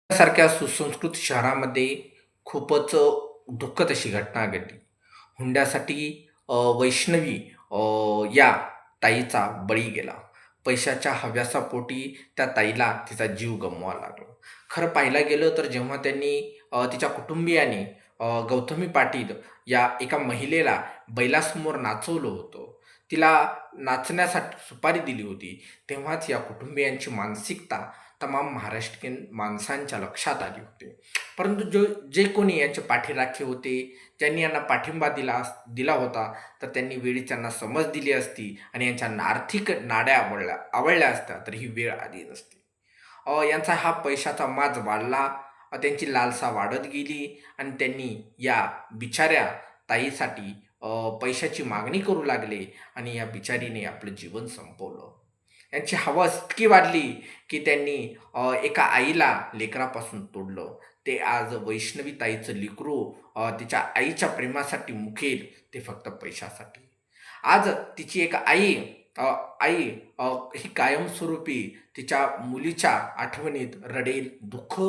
सारख्या सुसंस्कृत शहरामध्ये खूपच दुःखद अशी घटना घडली. हुंड्यासाठी वैष्णवी या ताईचा बळी गेला. पैशाच्या हव्यासापोटी त्या ताईला तिचा जीव गमवावा लागला. खरं पाहायला गेलं तर जेव्हा त्यांनी तिच्या कुटुंबियांनी गौतमी पाटील या एका महिलेला बैलासमोर नाचवलं होतं. तिला नाचण्यासाठी सुपारी दिली होती. तेव्हाच या कुटुंबियांची मानसिकता तमाम महाराष्ट्रीयन माणसांच्या लक्षात आली होती. परंतु जे कोणी यांचे पाठीराखे होते, ज्यांनी यांना पाठिंबा दिला होता, तर त्यांनी वेळीच त्यांना समज दिली असती आणि यांच्या आर्थिक नाड्या आवळल्या असत्या, तर ही वेळ आली नसती. यांचा हा पैशाचा माज वाढला, त्यांची लालसा वाढत गेली आणि त्यांनी या बिचाऱ्या ताईसाठी पैशाची मागणी करू लागले आणि या बिचारीने आपलं जीवन संपवलं. यांची हवस इतकी वाढली, की त्यांनी एका आईला लेकरापासून तोडलं. ते आज वैष्णवी ताईचं लेकरू तिच्या आईच्या प्रेमासाठी मुकेल, ते फक्त पैशासाठी. आज तिची एक आई अ, आई अ, ही कायमस्वरूपी तिच्या मुलीच्या आठवणीत रडेल, दुःख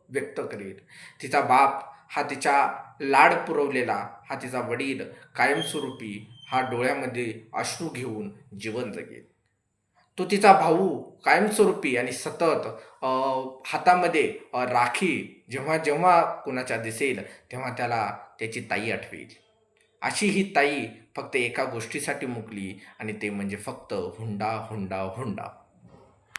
व्यक्त करेल. तिचा बाप हा तिचा लाड पुरवलेला, हा तिचा वडील कायमस्वरूपी हा डोळ्यामध्ये अश्रू घेऊन जीवन जगेल. तो तिचा भाऊ कायमस्वरूपी आणि सतत अ, हातामध्ये राखी जेव्हा कुणाच्या दिसेल, तेव्हा त्याला त्याची ताई आठवेल. अशी ही ताई फक्त एका गोष्टीसाठी मुकली आणि ते म्हणजे फक्त हुंडा, हुंडा, हुंडा.